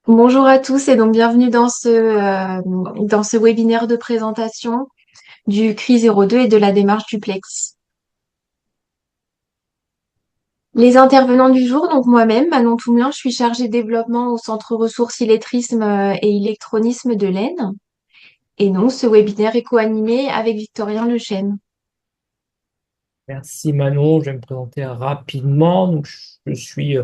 Bonjour à tous et donc bienvenue dans ce webinaire de présentation du CRI 02 et de la démarche Duplex. Les intervenants du jour, donc moi-même, Manon Toumelin, je suis chargée de développement au Centre ressources illettrisme et électronisme de l'Aisne. Et donc ce webinaire est co-animé avec Victorien Lechêne. Merci Manon, je vais me présenter rapidement. Je suis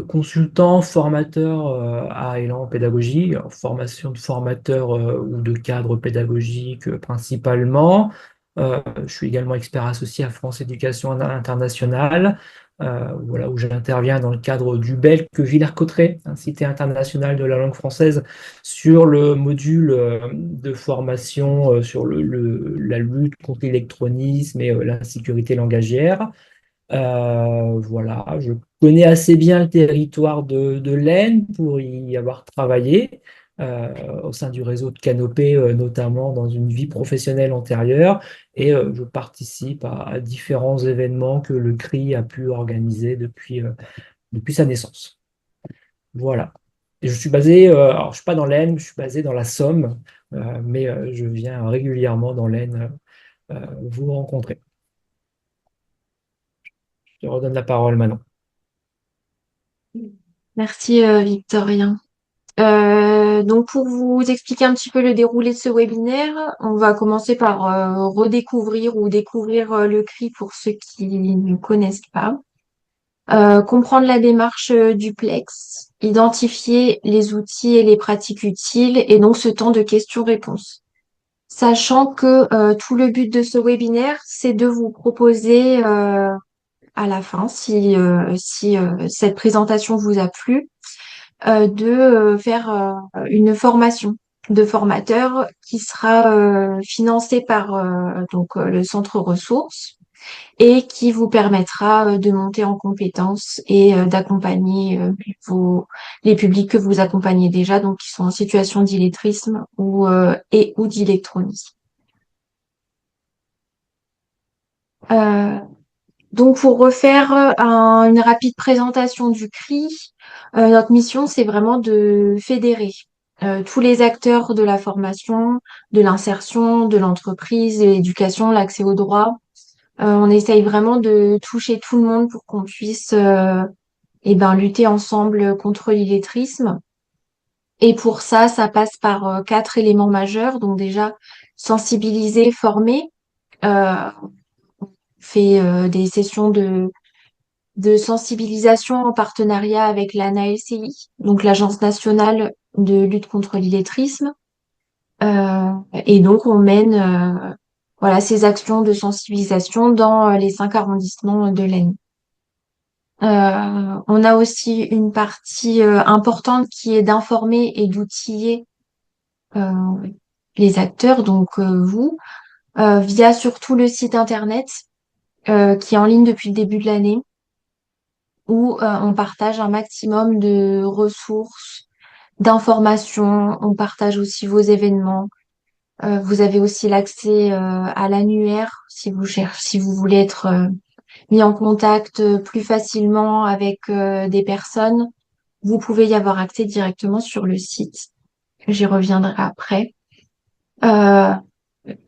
consultant, formateur à Élan Pédagogie, alors, formation de formateur ou de cadre pédagogique principalement. Je suis également expert associé à France Éducation Internationale, voilà, où j'interviens dans le cadre du BELC Villers-Cotterêts, un Cité international de la langue française, sur le module de formation sur la lutte contre l'électronisme et la sécurité langagière. Voilà, je connais assez bien le territoire de l'Aisne pour y avoir travaillé au sein du réseau de Canopée, notamment dans une vie professionnelle antérieure, et je participe à différents événements que le CRI a pu organiser depuis sa naissance. Voilà. Et je suis basé, alors je suis pas dans l'Aisne, je suis basé dans la Somme, mais je viens régulièrement dans l'Aisne vous rencontrer. Je te redonne la parole maintenant. Merci Victorien. Donc pour vous expliquer un petit peu le déroulé de ce webinaire, on va commencer par redécouvrir ou découvrir le CRI pour ceux qui ne connaissent pas. Comprendre la démarche duplex, identifier les outils et les pratiques utiles et donc ce temps de questions-réponses. Sachant que tout le but de ce webinaire, c'est de vous proposer à la fin, si cette présentation vous a plu, de faire une formation de formateur qui sera financée par le centre ressources et qui vous permettra de monter en compétences et d'accompagner les publics que vous accompagnez déjà, donc qui sont en situation d'illettrisme ou d'électronisme. Euh, donc pour refaire une rapide présentation du CRI, notre mission c'est vraiment de fédérer tous les acteurs de la formation, de l'insertion, de l'entreprise, de l'éducation, l'accès aux droits. On essaye vraiment de toucher tout le monde pour qu'on puisse lutter ensemble contre l'illettrisme. Et pour ça, ça passe par quatre éléments majeurs. Donc déjà, sensibiliser, former. On fait des sessions de sensibilisation en partenariat avec l'ANALCI, donc l'Agence nationale de lutte contre l'illettrisme. Et donc, on mène ces actions de sensibilisation dans les 5 arrondissements de l'Aisne. On a aussi une partie importante qui est d'informer et d'outiller euh, les acteurs, donc vous, via surtout le site internet qui est en ligne depuis le début de l'année, où on partage un maximum de ressources, d'informations, on partage aussi vos événements. Vous avez aussi l'accès à l'annuaire si vous voulez être mis en contact plus facilement avec des personnes. Vous pouvez y avoir accès directement sur le site. J'y reviendrai après. Euh,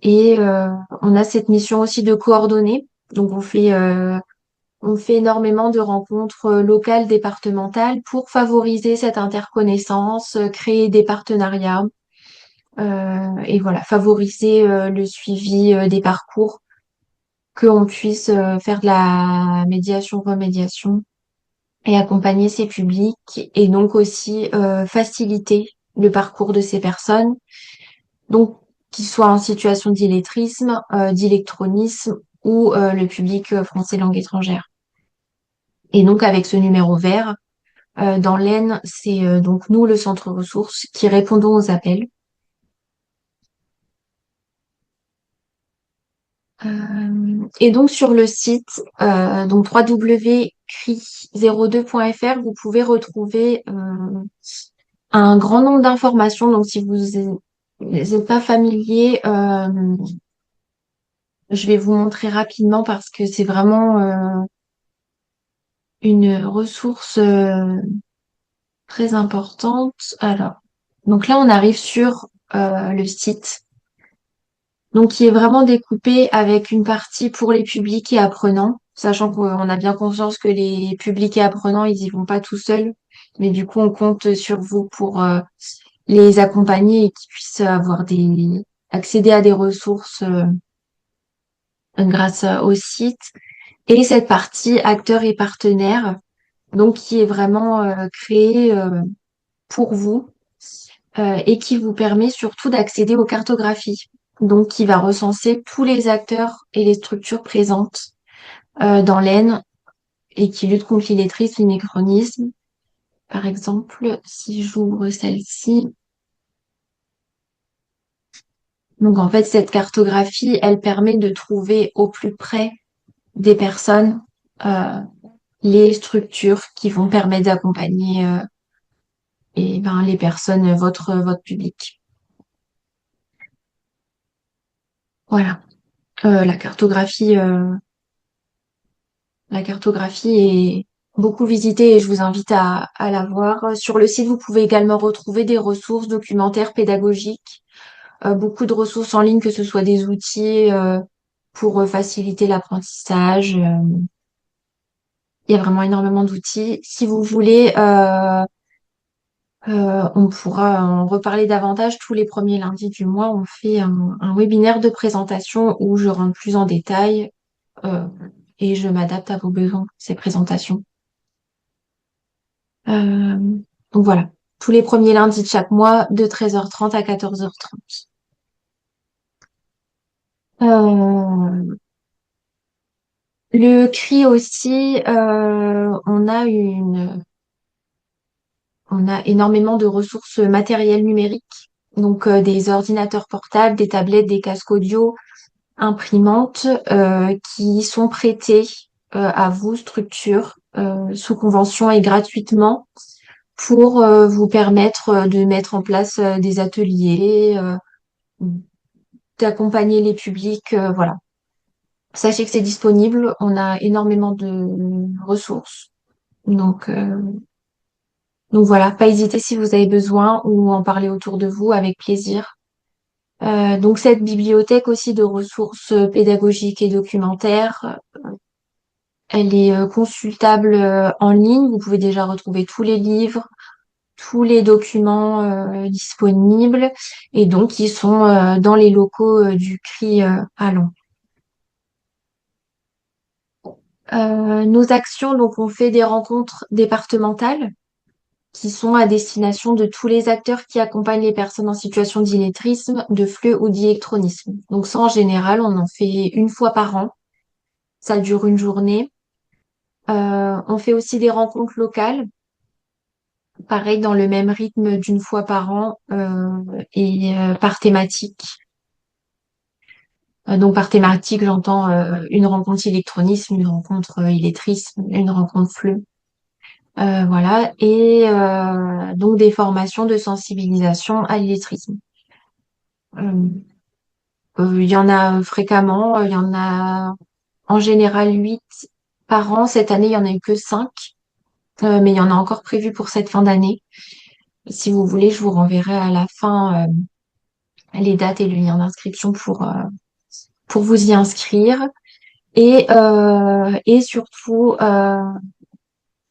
et on a cette mission aussi de coordonner. Donc on fait énormément de rencontres locales, départementales pour favoriser cette interconnaissance, créer des partenariats et voilà, favoriser le suivi des parcours, qu'on puisse faire de la médiation-remédiation et accompagner ces publics et donc aussi faciliter le parcours de ces personnes, donc qu'ils soient en situation d'illettrisme, d'électronisme ou le public français langue étrangère. Et donc avec ce numéro vert, dans l'Aisne, c'est donc nous, le centre ressources, qui répondons aux appels. Et donc sur le site donc www.cri02.fr, vous pouvez retrouver un grand nombre d'informations. Donc si vous n'êtes pas familier, je vais vous montrer rapidement parce que c'est vraiment une ressource très importante. Alors, donc là, on arrive sur le site, donc qui est vraiment découpé avec une partie pour les publics et apprenants, sachant qu'on a bien conscience que les publics et apprenants, ils y vont pas tout seuls, mais du coup, on compte sur vous pour les accompagner et qu'ils puissent avoir accéder à des ressources grâce au site. Et cette partie acteurs et partenaires, donc qui est vraiment créée pour vous et qui vous permet surtout d'accéder aux cartographies. Donc, qui va recenser tous les acteurs et les structures présentes dans l'Aisne et qui luttent contre l'illettrisme, l'anachronisme. Par exemple, si j'ouvre celle-ci, donc en fait, cette cartographie, elle permet de trouver au plus près des personnes euh, les structures qui vont permettre d'accompagner et ben, les personnes, votre public. Voilà. La la cartographie est beaucoup visitée et je vous invite à la voir. Sur le site, vous pouvez également retrouver des ressources documentaires pédagogiques, beaucoup de ressources en ligne, que ce soit des outils pour faciliter l'apprentissage. Il y a vraiment énormément d'outils. Si vous voulez, on pourra en reparler davantage tous les premiers lundis du mois. On fait un webinaire de présentation où je rentre plus en détail euh, et je m'adapte à vos besoins, ces présentations. Euh, donc voilà, tous les premiers lundis de chaque mois, de 13h30 à 14h30. Le CRI aussi, on a énormément de ressources matérielles numériques, donc des ordinateurs portables, des tablettes, des casques audio, imprimantes qui sont prêtées à vous, structure, sous convention et gratuitement pour vous permettre de mettre en place des ateliers, d'accompagner les publics, voilà. Sachez que c'est disponible, on a énormément de ressources. Donc, euh, donc voilà, pas hésiter si vous avez besoin ou en parler autour de vous avec plaisir. Donc cette bibliothèque aussi de ressources pédagogiques et documentaires, elle est consultable en ligne. Vous pouvez déjà retrouver tous les livres, tous les documents disponibles et donc ils sont dans les locaux du CRI à Lons. Nos actions, donc on fait des rencontres départementales qui sont à destination de tous les acteurs qui accompagnent les personnes en situation d'illettrisme, de fleu ou d'électronisme. Donc ça, en général, on en fait une fois par an. Ça dure une journée. On fait aussi des rencontres locales, pareil, dans le même rythme d'une fois par an et par thématique. Donc par thématique, j'entends une rencontre électronisme, une rencontre illettrisme, une rencontre fleu. Voilà, et donc des formations de sensibilisation à l'illettrisme. Euh, il y en a fréquemment, il y en a en général 8 par an. Cette année, il y en a eu que 5, mais il y en a encore prévu pour cette fin d'année. Si vous voulez, je vous renverrai à la fin les dates et le lien d'inscription pour vous y inscrire. Et surtout,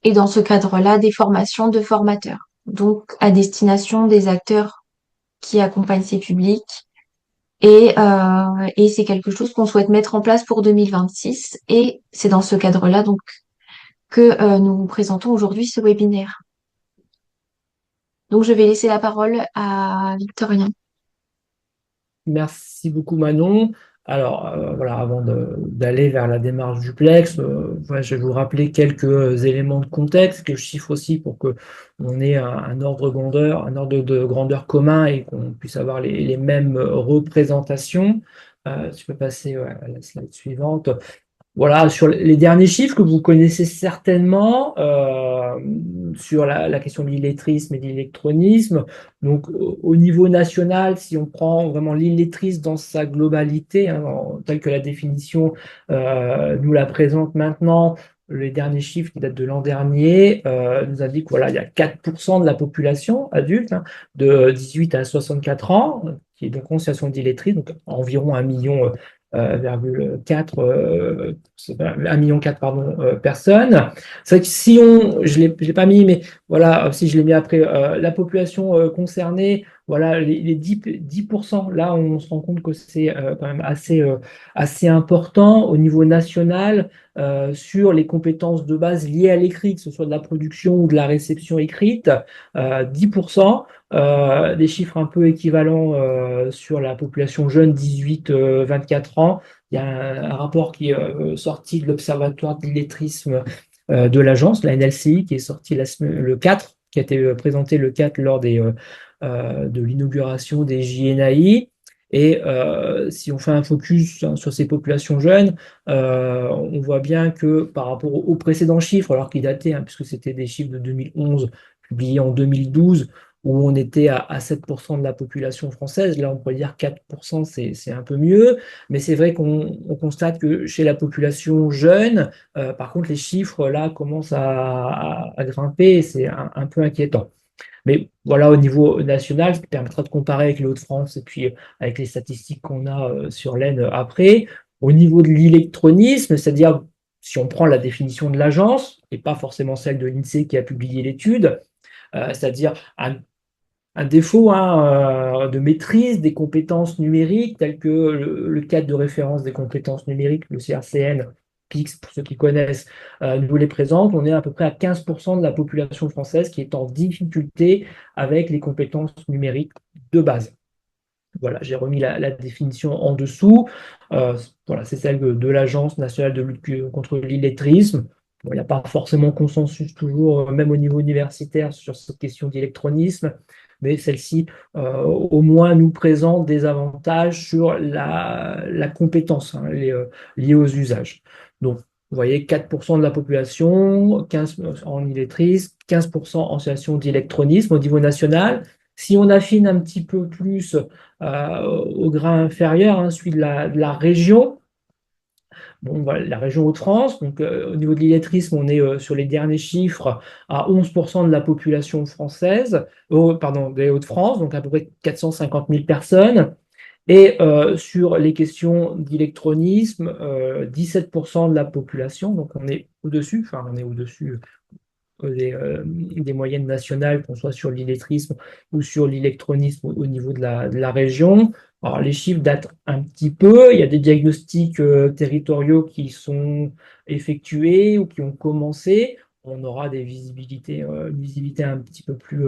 et dans ce cadre-là, des formations de formateurs. Donc, à destination des acteurs qui accompagnent ces publics. Et c'est quelque chose qu'on souhaite mettre en place pour 2026. Et c'est dans ce cadre-là donc que nous vous présentons aujourd'hui ce webinaire. Donc, je vais laisser la parole à Victorien. Merci beaucoup Manon. Alors voilà, avant d'aller vers la démarche duplex, voilà, je vais vous rappeler quelques éléments de contexte, quelques chiffres aussi pour que on ait un ordre grandeur, un ordre de grandeur commun et qu'on puisse avoir les mêmes représentations. Tu peux passer ouais, à la slide suivante. Voilà, sur les derniers chiffres que vous connaissez certainement, sur la question de l'illettrisme et de l'électronisme. Donc, au niveau national, si on prend vraiment l'illettrisme dans sa globalité, hein, telle que la définition nous la présente maintenant, les derniers chiffres qui datent de l'an dernier nous indiquent voilà, il y a 4% de la population adulte hein, de 18 à 64 ans qui est donc en situation d'illettrisme, donc environ 1 million, 4, 1 million 4 pardon, personnes. C'est vrai que si je l'ai pas mis, mais voilà, si je l'ai mis après, la population concernée, voilà, les 10%, là, on se rend compte que c'est quand même assez important au niveau national sur les compétences de base liées à l'écrit, que ce soit de la production ou de la réception écrite, 10%, des chiffres un peu équivalents sur la population jeune 18-24 ans. Il y a un rapport qui est sorti de l'Observatoire de l'illettrisme de l'agence, la NLCI, qui est sorti le 4, qui a été présenté le 4 lors de l'inauguration des JNAI. Et si on fait un focus hein, sur ces populations jeunes, on voit bien que par rapport aux précédents chiffres, alors qu'ils dataient, hein, puisque c'était des chiffres de 2011 publiés en 2012, où on était à 7% de la population française, là on pourrait dire 4%, c'est un peu mieux, mais c'est vrai qu'on constate que chez la population jeune, par contre les chiffres là commencent à grimper et c'est un peu inquiétant. Mais voilà, au niveau national, ce qui permettra de comparer avec les Hauts-de-France et puis avec les statistiques qu'on a sur l'Aisne après. Au niveau de l'électronisme, c'est-à-dire si on prend la définition de l'agence, et pas forcément celle de l'INSEE qui a publié l'étude, c'est-à-dire un défaut hein, de maîtrise des compétences numériques, telles que le cadre de référence des compétences numériques, le CRCN, PIX, pour ceux qui connaissent, nous les présente. On est à peu près à 15% de la population française qui est en difficulté avec les compétences numériques de base. Voilà, j'ai remis la définition en dessous. Voilà, c'est celle de l'Agence nationale de lutte contre l'illettrisme. Bon, il n'y a pas forcément consensus toujours, même au niveau universitaire, sur cette question d'électronisme, mais celle-ci, au moins, nous présente des avantages sur la compétence hein, liée aux usages. Donc, vous voyez, 4% de la population, 15 en illettrisme, 15% en situation d'électronisme au niveau national. Si on affine un petit peu plus au grain inférieur, hein, celui de la région. Bon, voilà, la région Hauts-de-France, donc au niveau de l'illettrisme, on est sur les derniers chiffres à 11% de la population française, pardon, des Hauts-de-France, donc à peu près 450 000 personnes. Et sur les questions d'électronisme, 17% de la population, donc on est au-dessus, enfin on est au-dessus des moyennes nationales, qu'on soit sur l'illettrisme ou sur l'électronisme au niveau de la région. Alors, les chiffres datent un petit peu. Il y a des diagnostics territoriaux qui sont effectués ou qui ont commencé. On aura des visibilités un petit peu plus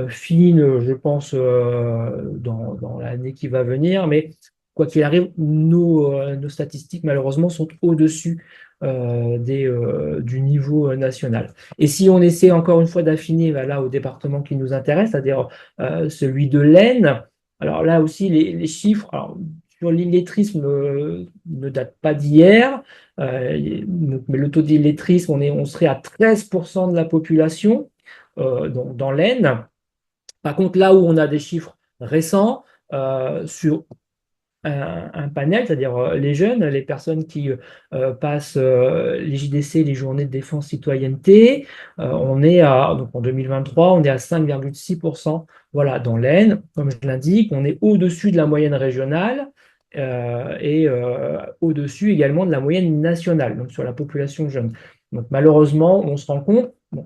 fines, je pense, dans l'année qui va venir. Mais quoi qu'il arrive, nos statistiques, malheureusement, sont au-dessus du niveau national. Et si on essaie encore une fois d'affiner là au département qui nous intéresse, c'est-à-dire celui de l'Aisne, alors là aussi les chiffres alors, sur l'illettrisme ne datent pas d'hier, mais le taux d'illettrisme, on serait à 13% de la population dans l'Aisne. Par contre, là où on a des chiffres récents, sur un panel, c'est-à-dire les jeunes, les personnes qui passent les JDC, les journées de défense citoyenneté. On est donc en 2023, on est à 5,6%. Voilà, dans l'Aisne, comme je l'indique, on est au-dessus de la moyenne régionale et au-dessus également de la moyenne nationale, donc sur la population jeune. Donc malheureusement, on se rend compte, bon,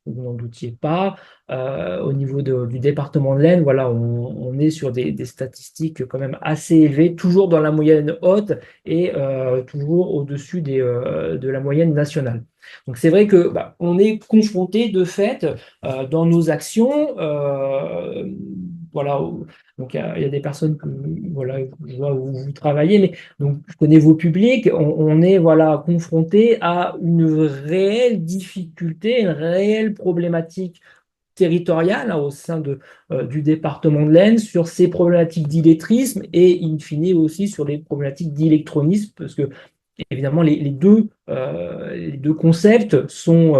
vous n'en doutiez pas. Au niveau du département de l'Aisne, voilà, on est sur des statistiques quand même assez élevées, toujours dans la moyenne haute et toujours au-dessus de la moyenne nationale. Donc c'est vrai que on est confronté de fait dans nos actions, voilà. Donc il y a des personnes que voilà, je vois où vous travaillez, mais donc je connais vos publics. On est voilà confronté à une réelle difficulté, une réelle problématique territoriale hein, au sein du département de l'Aisne sur ces problématiques d'illettrisme et in fine aussi sur les problématiques d'électronisme parce que évidemment les deux concepts sont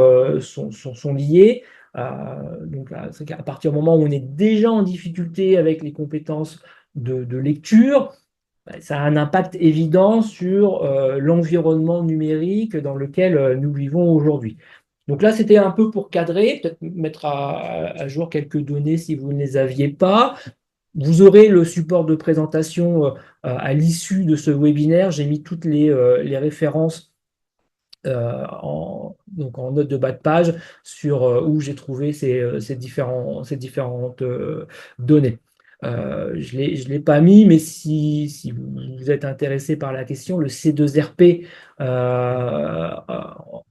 liés. Donc c'est qu'à partir du moment où on est déjà en difficulté avec les compétences de lecture, ça a un impact évident sur l'environnement numérique dans lequel nous vivons aujourd'hui. Donc là, c'était un peu pour cadrer, peut-être mettre à jour quelques données si vous ne les aviez pas. Vous aurez le support de présentation à l'issue de ce webinaire. J'ai mis toutes les références donc en note de bas de page sur où j'ai trouvé ces différentes données. Je l'ai pas mis, mais si vous êtes intéressé par la question, le C2RP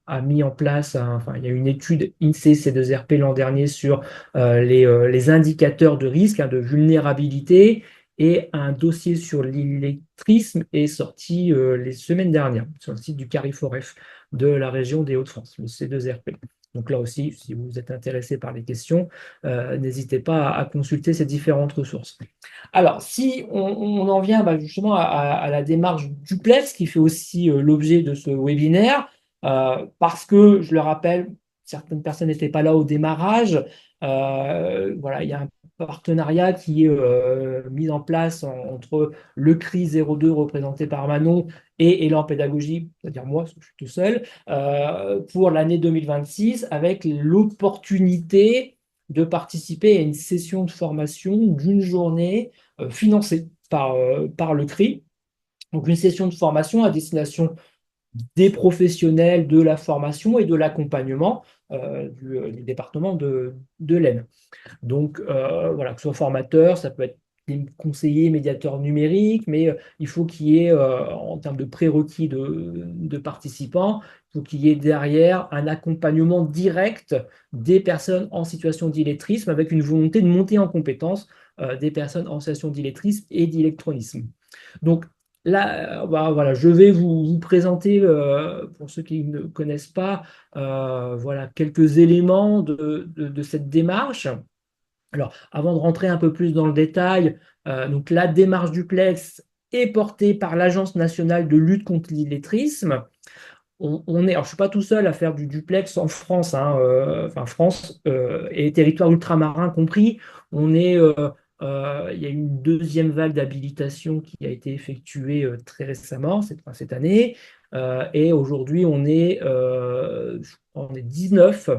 a mis en place, enfin, il y a une étude INSEE C2RP l'an dernier sur les indicateurs de risque, de vulnérabilité, et un dossier sur l'illettrisme est sorti les semaines dernières sur le site du Cariforef de la région des Hauts-de-France, le C2RP. Donc là aussi, si vous êtes intéressé par les questions, n'hésitez pas à consulter ces différentes ressources. Alors, si on en vient justement à la démarche duplex, qui fait aussi l'objet de ce webinaire, parce que, je le rappelle, certaines personnes n'étaient pas là au démarrage. Voilà, il y a un partenariat qui est mis en place entre le CRI 02 représenté par Manon et Élan Pédagogie, c'est-à-dire moi, parce que je suis tout seul, pour l'année 2026, avec l'opportunité de participer à une session de formation d'une journée financée par le CRI. Donc une session de formation à destination des professionnels de la formation et de l'accompagnement du département de l'Aisne. Donc, voilà, que ce soit formateur, ça peut être des conseillers, médiateurs numériques, mais il faut qu'il y ait, en termes de prérequis de participants, il faut qu'il y ait derrière un accompagnement direct des personnes en situation d'illettrisme avec une volonté de monter en compétence des personnes en situation d'illettrisme et d'électronisme. Donc, là, voilà, je vais vous présenter, pour ceux qui ne connaissent pas, voilà, quelques éléments de cette démarche. Alors, avant de rentrer un peu plus dans le détail, donc la démarche duplex est portée par l'Agence nationale de lutte contre l'illettrisme. Alors, je ne suis pas tout seul à faire du duplex en France, hein, enfin France et territoires ultramarins compris. Il y a eu une deuxième vague d'habilitation qui a été effectuée très récemment, cette année. Et aujourd'hui, on est 19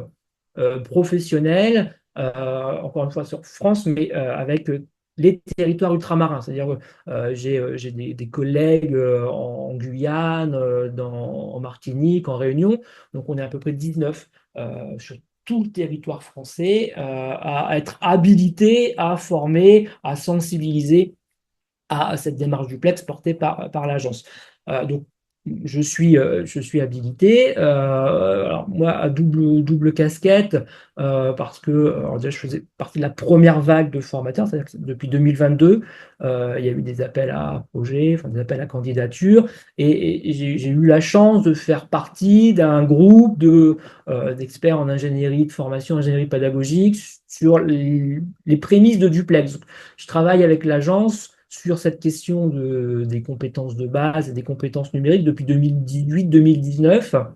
professionnels, encore une fois sur France, mais avec les territoires ultramarins. C'est-à-dire j'ai des collègues en Guyane, en Martinique, en Réunion. Donc on est à peu près 19 sur tout le territoire français à être habilités à former, à sensibiliser à cette démarche duplex portée par l'agence. Donc, je suis habilité. Alors moi, à double casquette, parce que alors déjà, je faisais partie de la première vague de formateurs, c'est-à-dire que depuis 2022, il y a eu des appels à projets, enfin, des appels à candidature, et j'ai eu la chance de faire partie d'un groupe d'experts en ingénierie de formation, ingénierie pédagogique, sur les prémices de duplex. Je travaille avec l'agence sur cette question des compétences de base et des compétences numériques depuis 2018-2019.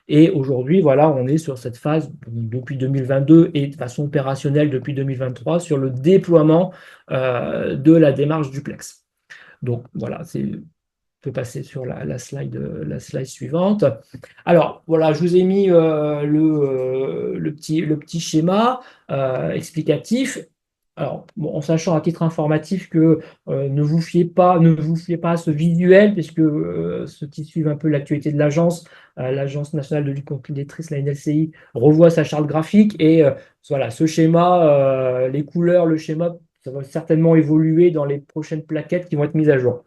Et aujourd'hui, voilà, on est sur cette phase depuis 2022 et de façon opérationnelle depuis 2023 sur le déploiement de la démarche duplex. Donc voilà, on peut passer sur la slide suivante. Alors voilà, je vous ai mis le petit schéma explicatif. Alors, bon, en sachant à titre informatif que ne vous fiez pas à ce visuel, puisque ceux qui suivent un peu l'actualité de l'Agence nationale de lutte contre l'illettrisme, la NLCI, revoit sa charte graphique et voilà, ce schéma, les couleurs, le schéma, ça va certainement évoluer dans les prochaines plaquettes qui vont être mises à jour.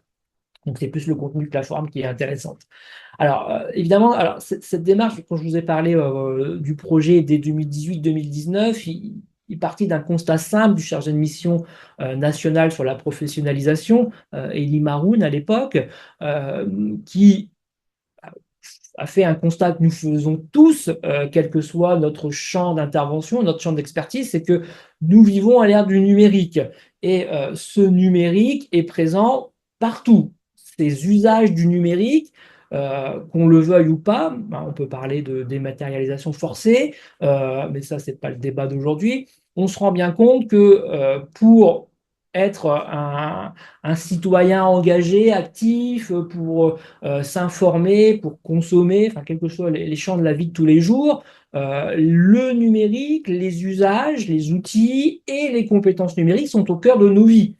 Donc, c'est plus le contenu de la forme qui est intéressante. Alors, évidemment, cette démarche, quand je vous ai parlé du projet dès 2018-2019, il partit d'un constat simple du chargé de mission national sur la professionnalisation, Elie Maroun à l'époque, qui a fait un constat que nous faisons tous, quel que soit notre champ d'intervention, notre champ d'expertise, c'est que nous vivons à l'ère du numérique. Et ce numérique est présent partout. Ces usages du numérique, qu'on le veuille ou pas, on peut parler de dématérialisation forcée, mais ça, c'est pas le débat d'aujourd'hui. On se rend bien compte que pour être un citoyen engagé, actif, pour s'informer, pour consommer, enfin, quels que soient les champs de la vie de tous les jours. Le numérique, les usages, les outils et les compétences numériques sont au cœur de nos vies.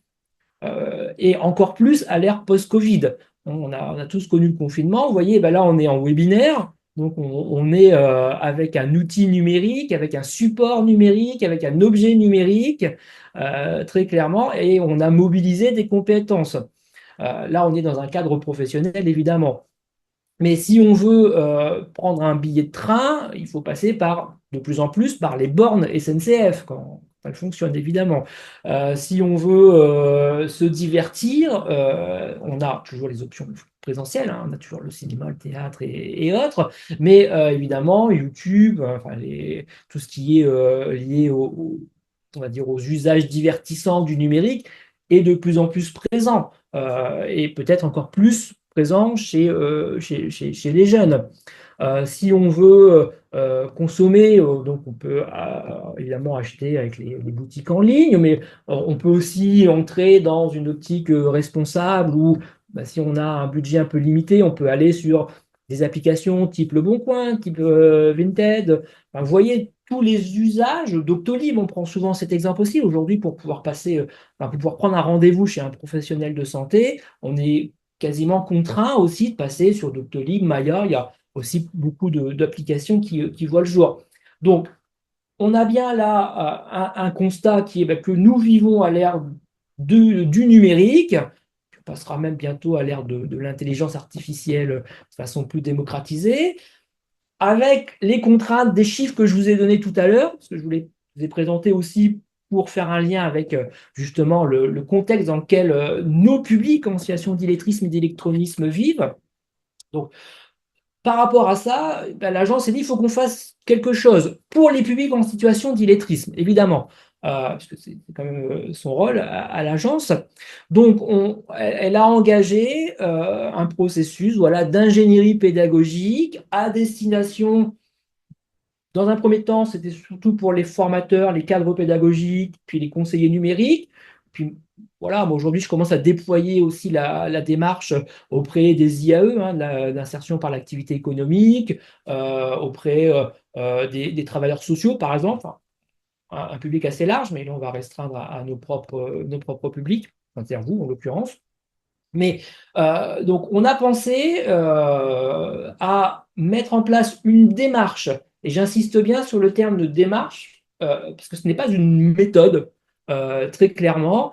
Et encore plus à l'ère post-Covid. On a tous connu le confinement. Vous voyez, ben là, on est en webinaire. Donc, on est avec un outil numérique, avec un support numérique, avec un objet numérique, très clairement, et on a mobilisé des compétences. Là, on est dans un cadre professionnel, évidemment. Mais si on veut prendre un billet de train, il faut passer de plus en plus par les bornes SNCF, quand elles fonctionnent évidemment. Si on veut se divertir, on a toujours les options présentielles, hein, on a toujours le cinéma, le théâtre et autres, mais évidemment YouTube, enfin, tout ce qui est lié on va dire aux usages divertissants du numérique est de plus en plus présent, et peut-être encore plus présent chez les jeunes. Si on veut consommer, donc on peut évidemment acheter avec les boutiques en ligne, mais on peut aussi entrer dans une optique responsable où, bah, si on a un budget un peu limité, on peut aller sur des applications type Le Bon Coin, type Vinted. Enfin, vous voyez tous les usages. Doctolib, on prend souvent cet exemple aussi. Aujourd'hui, pour pouvoir pour pouvoir prendre un rendez-vous chez un professionnel de santé, on est quasiment contraint aussi de passer sur Doctolib, Maya. Il y a aussi beaucoup d'applications qui voient le jour. Donc, on a bien là un constat qui est, bah, que nous vivons à l'ère du numérique. On passera même bientôt à l'ère de l'intelligence artificielle de façon plus démocratisée, avec les contraintes des chiffres que je vous ai donnés tout à l'heure, parce que vous ai présenté aussi pour faire un lien avec justement le contexte dans lequel nos publics en situation d'illettrisme et d'électronisme vivent. Donc, par rapport à ça, ben, l'agence s'est dit qu'il faut qu'on fasse quelque chose pour les publics en situation d'illettrisme, évidemment, puisque c'est quand même son rôle à l'agence. Donc, elle a engagé un processus, voilà, d'ingénierie pédagogique à destination, dans un premier temps, c'était surtout pour les formateurs, les cadres pédagogiques, puis les conseillers numériques. Puis voilà, moi aujourd'hui, je commence à déployer aussi la démarche auprès des IAE, hein, l'insertion par l'activité économique, auprès des travailleurs sociaux, par exemple. Enfin, un public assez large, mais là, on va restreindre à nos propres publics, enfin, c'est-à-dire vous, en l'occurrence. Mais donc, on a pensé à mettre en place une démarche, et j'insiste bien sur le terme de démarche, parce que ce n'est pas une méthode, très clairement,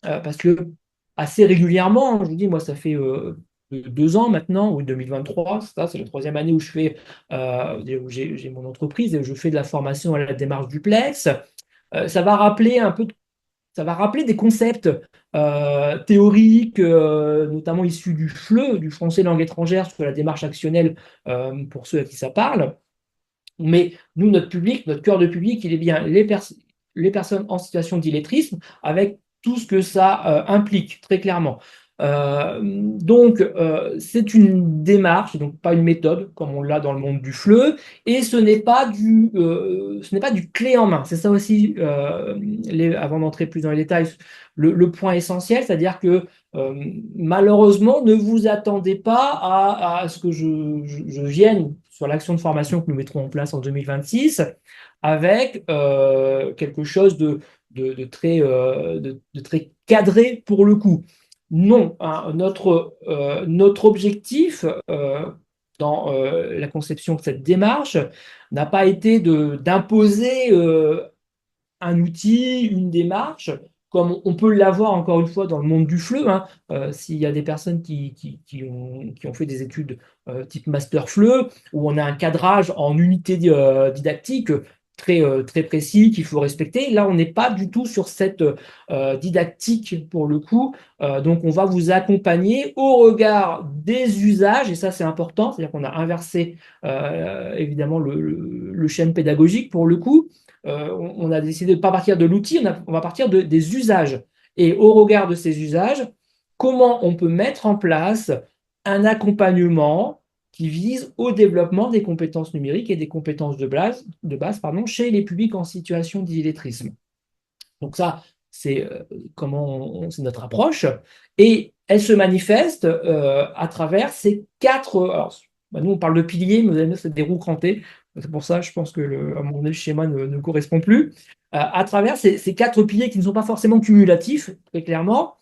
parce que assez régulièrement, je vous dis, moi, ça fait 2 ans maintenant, ou 2023, c'est la troisième année où où j'ai mon entreprise et où je fais de la formation à la démarche duplex. Ça va rappeler un peu ça va rappeler des concepts théoriques, notamment issus du FLE, du français langue étrangère, sur la démarche actionnelle, pour ceux à qui ça parle. Mais nous, notre public, notre cœur de public, il est bien les personnes en situation d'illettrisme, avec tout ce que ça implique, très clairement. Donc, c'est une démarche, donc pas une méthode, comme on l'a dans le monde du FLE, et ce n'est pas du clé en main. C'est ça aussi, avant d'entrer plus dans les détails, le point essentiel, c'est-à-dire que malheureusement, ne vous attendez pas à ce que je vienne sur l'action de formation que nous mettrons en place en 2026 avec quelque chose de très cadré pour le coup. Non, hein, notre objectif dans la conception de cette démarche n'a pas été d'imposer un outil, une démarche, comme on peut l'avoir encore une fois dans le monde du FLE, hein. S'il y a des personnes qui ont fait des études type master FLE, où on a un cadrage en unité didactique très précis qu'il faut respecter. Là, on n'est pas du tout sur cette didactique pour le coup. Donc, on va vous accompagner au regard des usages, et ça, c'est important, c'est-à-dire qu'on a inversé évidemment le schème pédagogique pour le coup. On a décidé de ne pas partir de l'outil, on va partir des usages. Et au regard de ces usages, comment on peut mettre en place un accompagnement qui vise au développement des compétences numériques et des compétences de base, pardon, chez les publics en situation d'illettrisme. Donc ça, c'est notre approche. Et elle se manifeste à travers ces quatre. Alors, bah, nous, on parle de piliers, mais vous allez dire, c'est des roues crantées. C'est pour ça, je pense que à mon avis, le schéma ne correspond plus. À travers ces quatre piliers qui ne sont pas forcément cumulatifs, très clairement,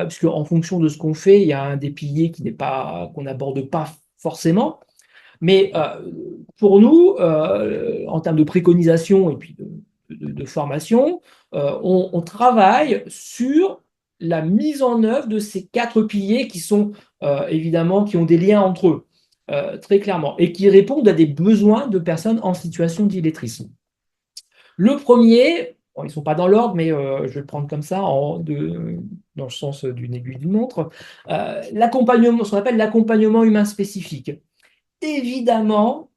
puisque en fonction de ce qu'on fait, il y a un des piliers qu'on n'aborde pas forcément. Mais pour nous, en termes de préconisation et puis de formation, on travaille sur la mise en œuvre de ces quatre piliers qui sont évidemment, qui ont des liens entre eux, très clairement, et qui répondent à des besoins de personnes en situation d'illettrisme. Le premier, bon, ils ne sont pas dans l'ordre, mais je vais le prendre comme ça, dans le sens d'une aiguille d'une montre, l'accompagnement, ce qu'on appelle l'accompagnement humain spécifique. Évidemment,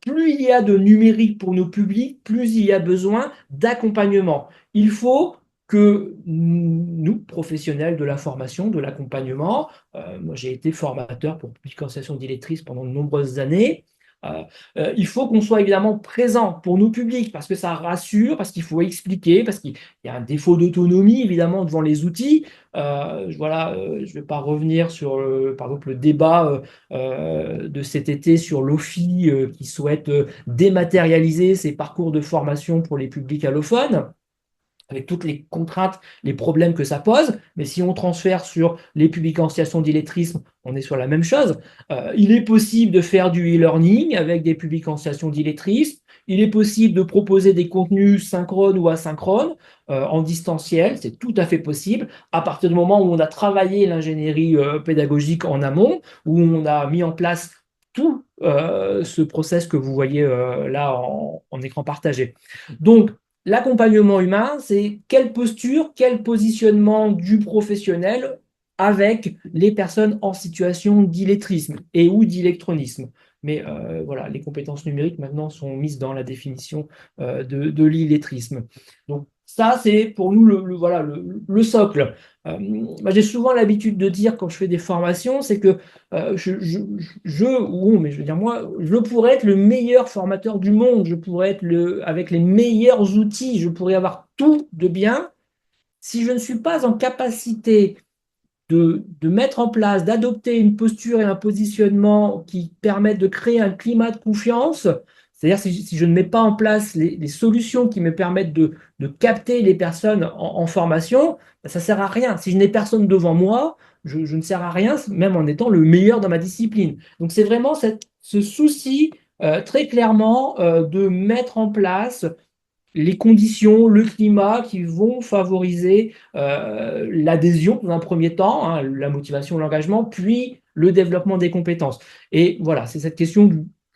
plus il y a de numérique pour nos publics, plus il y a besoin d'accompagnement. Il faut que nous, professionnels de la formation, de l'accompagnement, moi j'ai été formateur pour public en situation d'illettrisme pendant de nombreuses années, euh, il faut qu'on soit évidemment présent pour nos publics parce que ça rassure, parce qu'il faut expliquer, parce qu'il y a un défaut d'autonomie évidemment devant les outils. Voilà, je ne vais pas revenir sur, par exemple, le débat de cet été sur l'OFI qui souhaite dématérialiser ses parcours de formation pour les publics allophones, avec toutes les contraintes, les problèmes que ça pose. Mais si on transfère sur les publics en situation d'illettrisme, on est sur la même chose. Il est possible de faire du e-learning avec des publics en situation d'illettrisme. Il est possible de proposer des contenus synchrones ou asynchrones en distanciel. C'est tout à fait possible à partir du moment où on a travaillé l'ingénierie pédagogique en amont, où on a mis en place tout ce process que vous voyez là en écran partagé. Donc, l'accompagnement humain, c'est quelle posture, quel positionnement du professionnel avec les personnes en situation d'illettrisme et ou d'électronisme. Mais voilà, les compétences numériques maintenant sont mises dans la définition de l'illettrisme. Donc ça, c'est pour nous voilà, le socle. Moi, j'ai souvent l'habitude de dire quand je fais des formations, c'est que mais je veux dire moi, je pourrais être le meilleur formateur du monde, je pourrais être avec les meilleurs outils, je pourrais avoir tout de bien. Si je ne suis pas en capacité de mettre en place, d'adopter une posture et un positionnement qui permettent de créer un climat de confiance, c'est-à-dire si je ne mets pas en place les solutions qui me permettent de capter les personnes en formation, ben, ça ne sert à rien. Si je n'ai personne devant moi, je ne sers à rien, même en étant le meilleur dans ma discipline. Donc c'est vraiment ce souci très clairement de mettre en place les conditions, le climat qui vont favoriser l'adhésion dans un premier temps, hein, la motivation, l'engagement, puis le développement des compétences. Et voilà, c'est cette question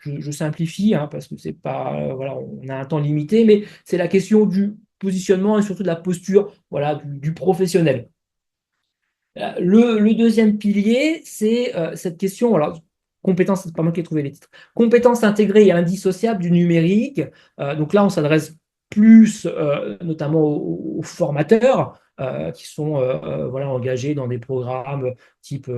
je simplifie hein, parce que c'est pas, voilà, on a un temps limité, mais c'est la question du positionnement et surtout de la posture, voilà, du professionnel. Le deuxième pilier, c'est cette question, alors, compétence, c'est pas moi qui ai trouvé les titres, compétences intégrées et indissociables du numérique. Donc là, on s'adresse plus notamment aux formateurs qui sont voilà, engagés dans des programmes type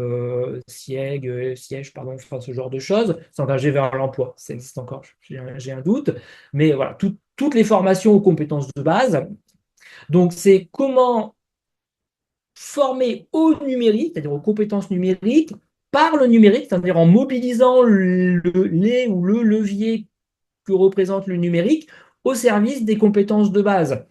Siège, pardon, enfin, ce genre de choses, s'engager vers l'emploi. Ça existe encore, j'ai un doute. Mais voilà, toutes les formations aux compétences de base. Donc, c'est comment formés au numérique, c'est-à-dire aux compétences numériques, par le numérique, c'est-à-dire en mobilisant les ou le levier que représente le numérique au service des compétences de base.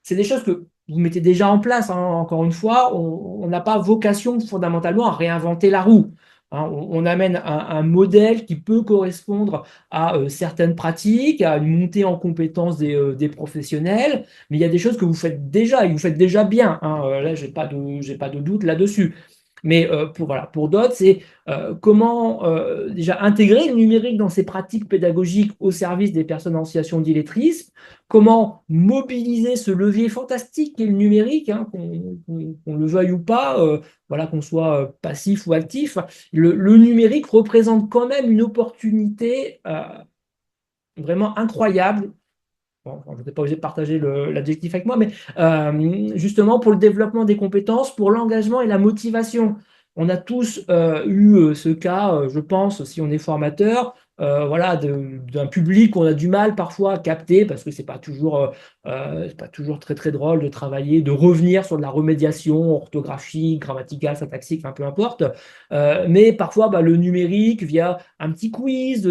C'est des choses que vous mettez déjà en place, hein. Encore une fois, on n'a pas vocation fondamentalement à réinventer la roue. Hein. On amène un modèle qui peut correspondre à certaines pratiques, à une montée en compétences des professionnels, mais il y a des choses que vous faites déjà et vous faites déjà bien. Hein. Là, j'ai pas de doute là-dessus. Mais voilà, pour d'autres, c'est comment déjà intégrer le numérique dans ces pratiques pédagogiques au service des personnes en situation d'illettrisme, comment mobiliser ce levier fantastique qu'est le numérique, hein, qu'on le veuille ou pas, voilà, qu'on soit passif ou actif. Le numérique représente quand même une opportunité vraiment incroyable. Bon, vous n'êtes pas obligé de partager l'adjectif avec moi, mais justement pour le développement des compétences, pour l'engagement et la motivation. On a tous eu ce cas, je pense, si on est formateur, voilà, d'un public qu'on a du mal parfois à capter parce que c'est pas toujours très très drôle de travailler, de revenir sur de la remédiation orthographique, grammaticale, syntaxique, enfin, peu importe. Mais parfois, bah, le numérique, via un petit quiz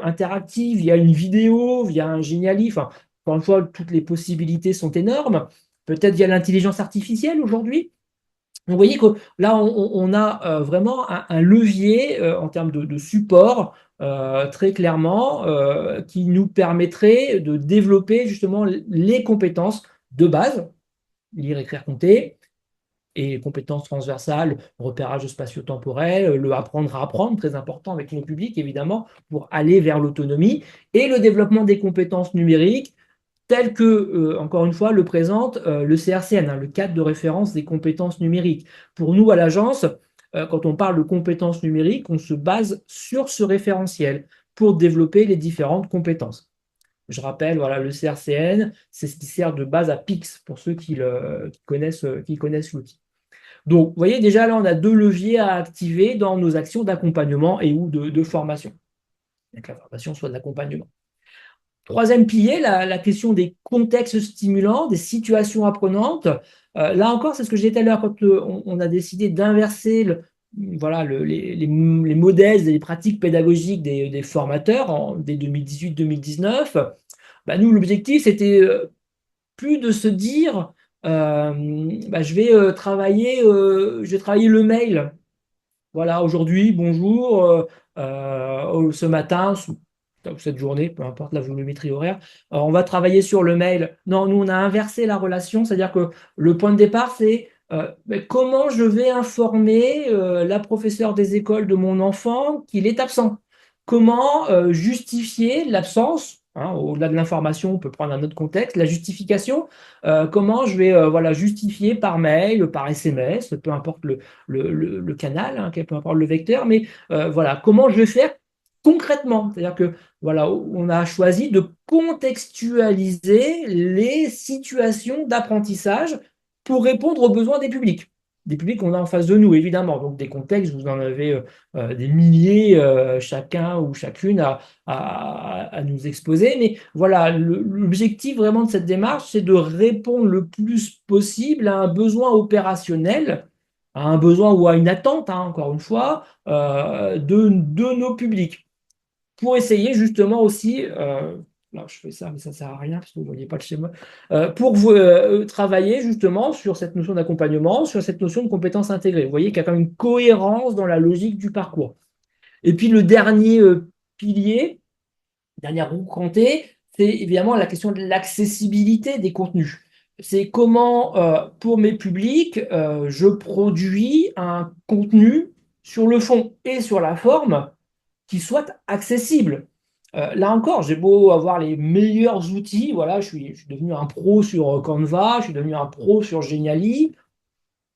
interactif, via une vidéo, via un Geniali, enfin, encore une fois, toutes les possibilités sont énormes. Peut-être via l'intelligence artificielle aujourd'hui. Donc, vous voyez que là, on a vraiment un levier en termes de support, très clairement, qui nous permettrait de développer justement les compétences de base, lire, écrire, compter, et compétences transversales, repérage spatio-temporel, le apprendre à apprendre, très important avec nos publics évidemment, pour aller vers l'autonomie, et le développement des compétences numériques tel que, encore une fois, le présente le CRCN, hein, le cadre de référence des compétences numériques. Pour nous, à l'agence, quand on parle de compétences numériques, on se base sur ce référentiel pour développer les différentes compétences. Je rappelle, voilà, le CRCN, c'est ce qui sert de base à PIX pour ceux qui connaissent l'outil. Donc, vous voyez, déjà là, on a deux leviers à activer dans nos actions d'accompagnement et ou de formation. Donc, la formation soit de l'accompagnement. Troisième pilier, la question des contextes stimulants, des situations apprenantes. Là encore, c'est ce que je disais tout à l'heure quand on a décidé d'inverser voilà, les modèles et les pratiques pédagogiques des formateurs dès 2018-2019. Bah, nous, l'objectif, c'était plus de se dire bah, je vais travailler le mail. Voilà, aujourd'hui, bonjour, ce matin, ou cette journée, peu importe la volumétrie horaire, on va travailler sur le mail. Non, nous, on a inversé la relation, c'est-à-dire que le point de départ, c'est mais comment je vais informer la professeure des écoles de mon enfant qu'il est absent? Comment justifier l'absence? Hein, au-delà de l'information, on peut prendre un autre contexte, la justification. Comment je vais voilà, justifier par mail, par SMS, peu importe le canal, hein, peu importe le vecteur, mais voilà, comment je vais faire concrètement. C'est-à-dire que voilà, on a choisi de contextualiser les situations d'apprentissage pour répondre aux besoins des publics. Des publics qu'on a en face de nous, évidemment. Donc des contextes, vous en avez des milliers, chacun ou chacune à nous exposer. Mais voilà, l'objectif vraiment de cette démarche, c'est de répondre le plus possible à un besoin opérationnel, à un besoin ou à une attente, hein, encore une fois, de nos publics. Pour essayer justement aussi, là je fais ça, mais ça ne sert à rien parce que vous ne voyez pas le schéma, pour travailler justement sur cette notion d'accompagnement, sur cette notion de compétences intégrées. Vous voyez qu'il y a quand même une cohérence dans la logique du parcours. Et puis le dernier pilier, dernière roue crantée, c'est évidemment la question de l'accessibilité des contenus. C'est comment, pour mes publics, je produis un contenu sur le fond et sur la forme qui soit accessible. Là encore, j'ai beau avoir les meilleurs outils, voilà, je suis devenu un pro sur Canva, je suis devenu un pro sur Geniali,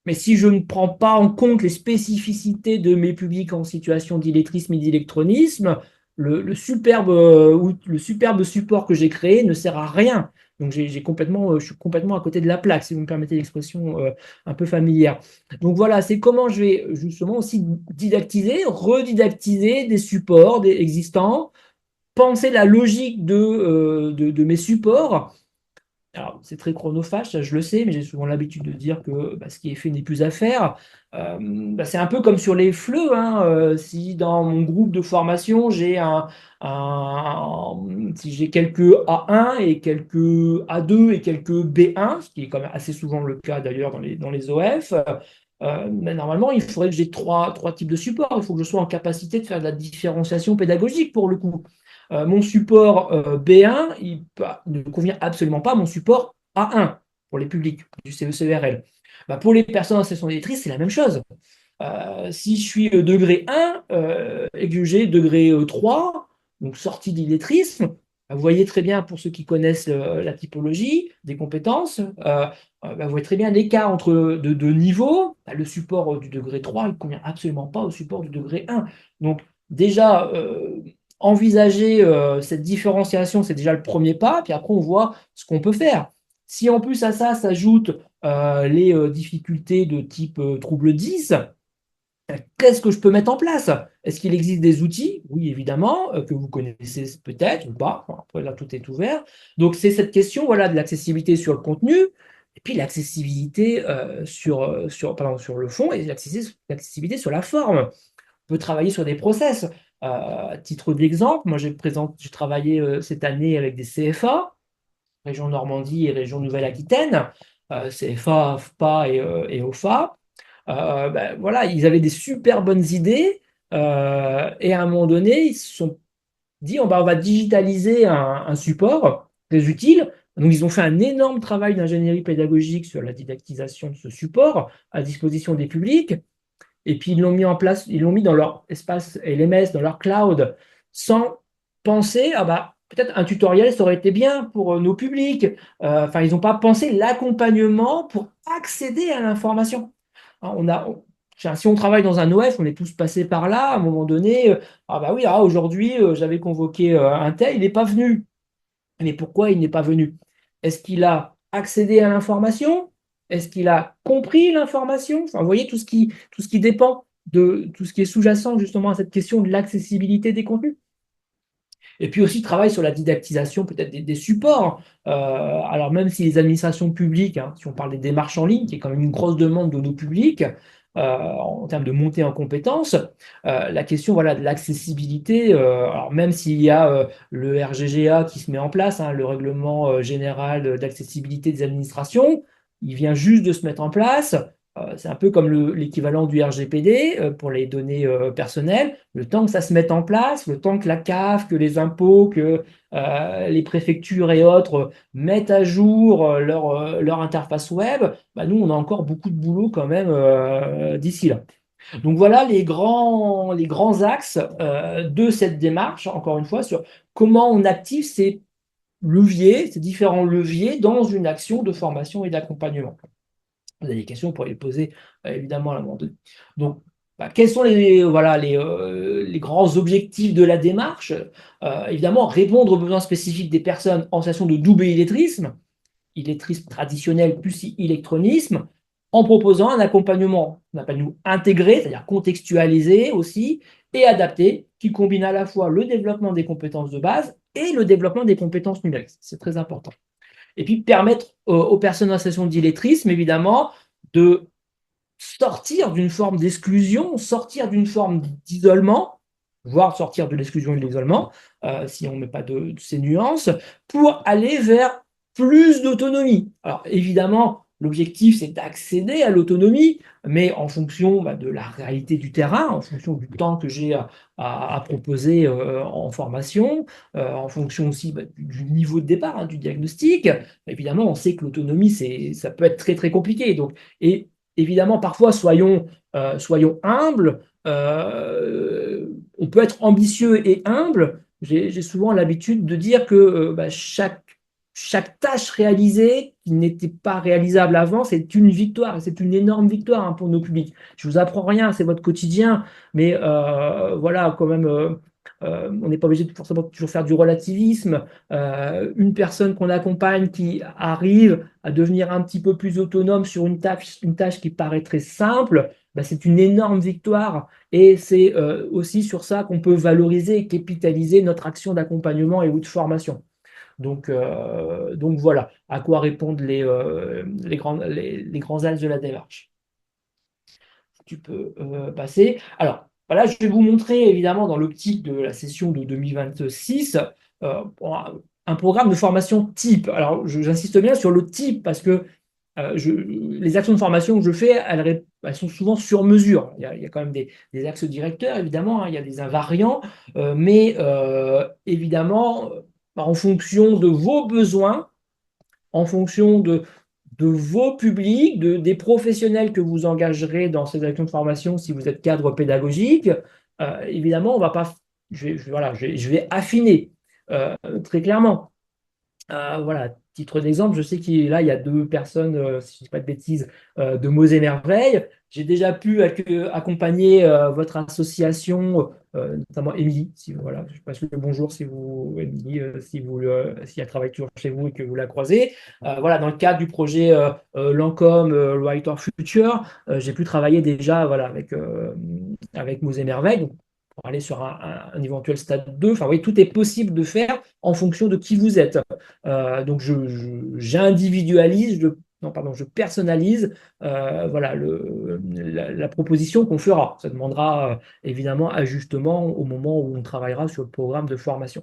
mais si je ne prends pas en compte les spécificités de mes publics en situation d'illettrisme et d'électronisme, le superbe support que j'ai créé ne sert à rien. Donc je suis complètement à côté de la plaque, si vous me permettez l'expression un peu familière. Donc voilà, c'est comment je vais justement aussi didactiser, redidactiser des supports existants, penser la logique de mes supports. Alors, c'est très chronophage, ça je le sais, mais j'ai souvent l'habitude de dire que bah, ce qui est fait n'est plus à faire. Bah, c'est un peu comme sur les FLE, hein. Si dans mon groupe de formation, si j'ai quelques A1 et quelques A2 et quelques B1, ce qui est quand même assez souvent le cas d'ailleurs dans les OF, mais normalement, il faudrait que j'ai trois types de supports. Il faut que je sois en capacité de faire de la différenciation pédagogique pour le coup. Mon support B1, ne convient absolument pas à mon support A1 pour les publics du CE-CERL. Bah, pour les personnes en situation d'électrice, c'est la même chose. Si je suis degré 1 et que j'ai degré 3, donc sortie d'illettrisme, bah, vous voyez très bien, pour ceux qui connaissent la typologie des compétences, bah, vous voyez très bien l'écart entre deux niveaux. Bah, le support du degré 3, il ne convient absolument pas au support du degré 1. Donc déjà, envisager cette différenciation, c'est déjà le premier pas, puis après on voit ce qu'on peut faire. Si en plus à ça s'ajoutent les difficultés de type trouble 10, Qu'est-ce que je peux mettre en place? Est-ce qu'il existe des outils? Oui, évidemment, que vous connaissez peut-être ou pas. Enfin, après, là, tout est ouvert. Donc, c'est cette question, voilà, de l'accessibilité sur le contenu, et puis l'accessibilité pardon, sur le fond et l'accessibilité sur la forme. On peut travailler sur des process. À titre d'exemple, moi, j'ai travaillé cette année avec des CFA, région Normandie et région Nouvelle-Aquitaine, CFA, FPA et OFA. Ben, voilà, ils avaient des super bonnes idées et à un moment donné, ils se sont dit on va digitaliser un support très utile. Donc, ils ont fait un énorme travail d'ingénierie pédagogique sur la didactisation de ce support à disposition des publics. Et puis, ils l'ont mis en place, ils l'ont mis dans leur espace LMS, dans leur cloud, sans penser, ah bah, peut-être un tutoriel, ça aurait été bien pour nos publics. Enfin, ils n'ont pas pensé l'accompagnement pour accéder à l'information. Hein, si on travaille dans un OF, on est tous passés par là. À un moment donné, ah bah oui, aujourd'hui, j'avais convoqué un tel, il n'est pas venu. Mais pourquoi il n'est pas venu? Est-ce qu'il a accédé à l'information? Est-ce qu'il a compris l'information? Enfin, vous voyez tout ce qui dépend de tout ce qui est sous-jacent justement à cette question de l'accessibilité des contenus. Et puis aussi, travail sur la didactisation peut-être des supports. Alors même si les administrations publiques, hein, si on parle des démarches en ligne, qui est quand même une grosse demande de nos publics, en termes de montée en compétences, la question voilà, de l'accessibilité, alors même s'il y a le RGGA qui se met en place, hein, le règlement général d'accessibilité des administrations, il vient juste de se mettre en place. C'est un peu comme l'équivalent du RGPD pour les données personnelles. Le temps que ça se mette en place, le temps que la CAF, que les impôts, que les préfectures et autres mettent à jour leur interface web, bah nous, on a encore beaucoup de boulot quand même d'ici là. Donc voilà les grands axes de cette démarche, encore une fois, sur comment on active ces leviers, ces différents leviers dans une action de formation et d'accompagnement. Vous avez des questions, vous pourriez les poser évidemment à un moment donné. Donc, bah, quels sont voilà, les grands objectifs de la démarche? Évidemment, répondre aux besoins spécifiques des personnes en situation de double illettrisme traditionnel plus illectronisme, en proposant un accompagnement qu'on appelle nous intégré, c'est-à-dire contextualisé aussi, et adapté, qui combine à la fois le développement des compétences de base et le développement des compétences numériques. C'est très important. Et puis permettre aux personnes en situation d'illettrisme, évidemment, de sortir d'une forme d'exclusion, sortir d'une forme d'isolement, voire sortir de l'exclusion et de l'isolement, si on ne met pas de ces nuances, pour aller vers plus d'autonomie. Alors évidemment, l'objectif, c'est d'accéder à l'autonomie, mais en fonction de la réalité du terrain, en fonction du temps que j'ai à proposer en formation, en fonction aussi du niveau de départ, hein, du diagnostic. Évidemment, on sait que l'autonomie, ça peut être très très compliqué. Donc, et évidemment, parfois, soyons humbles. On peut être ambitieux et humble. J'ai souvent l'habitude de dire que chaque tâche réalisée qui n'était pas réalisable avant, c'est une victoire. C'est une énorme victoire, hein, pour nos publics. Je vous apprends rien, c'est votre quotidien. Mais voilà, quand même, on n'est pas obligé de forcément toujours faire du relativisme. Une personne qu'on accompagne qui arrive à devenir un petit peu plus autonome sur une tâche qui paraîtrait simple, bah, c'est une énorme victoire. Et c'est aussi sur ça qu'on peut valoriser et capitaliser notre action d'accompagnement et ou de formation. Donc voilà à quoi répondent les grands axes de la démarche. Tu peux passer. Alors, voilà, je vais vous montrer évidemment dans l'optique de la session de 2026 un programme de formation type. Alors, j'insiste bien sur le type parce que les actions de formation que je fais, elles sont souvent sur mesure. Il y a quand même des axes directeurs, évidemment, hein, il y a des invariants, mais évidemment, en fonction de vos besoins, en fonction de vos publics, des professionnels que vous engagerez dans ces actions de formation si vous êtes cadre pédagogique, évidemment, on va pas, voilà, je vais affiner très clairement. Voilà, titre d'exemple, je sais qu'il là, il y a deux personnes, si je ne dis pas de bêtises, de Mots et Merveilles. J'ai déjà pu accompagner votre association, notamment Émilie. Si, voilà, je passe le bonjour si vous, Émilie, si elle travaille toujours chez vous et que vous la croisez. Voilà, dans le cadre du projet Lancôme Writer Future, j'ai pu travailler déjà voilà, avec Mots et Merveilles. Donc, pour aller sur un éventuel stade 2. Enfin, oui, tout est possible de faire en fonction de qui vous êtes. Donc j'individualise, non, pardon, je personnalise voilà, la proposition qu'on fera. Ça demandera évidemment ajustement au moment où on travaillera sur le programme de formation.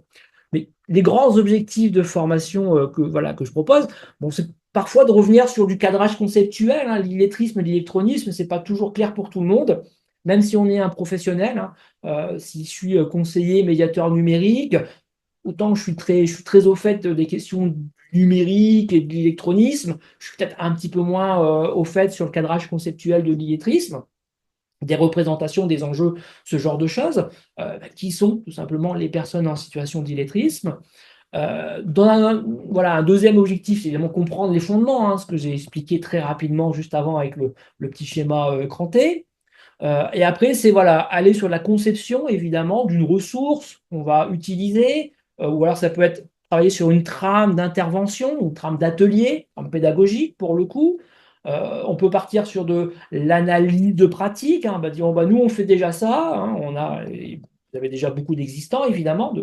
Mais les grands objectifs de formation voilà, que je propose, bon, c'est parfois de revenir sur du cadrage conceptuel. Hein. L'illettrisme, l'électronisme, c'est pas toujours clair pour tout le monde, même si on est un professionnel. Hein. Si je suis conseiller, médiateur numérique, autant je suis très au fait des questions numériques et de l'électronisme, je suis peut-être un petit peu moins au fait sur le cadrage conceptuel de l'illettrisme, des représentations, des enjeux, ce genre de choses, qui sont tout simplement les personnes en situation d'illettrisme. Dans voilà, un deuxième objectif, c'est évidemment comprendre les fondements, hein, ce que j'ai expliqué très rapidement juste avant avec le petit schéma cranté. Et après, c'est voilà, aller sur la conception, évidemment, d'une ressource qu'on va utiliser, ou alors ça peut être travailler sur une trame d'intervention, une trame d'atelier, en pédagogique pour le coup. On peut partir sur de l'analyse de pratique, hein, bah, dire, bah, nous, on fait déjà ça, hein, vous avez déjà beaucoup d'existants, évidemment,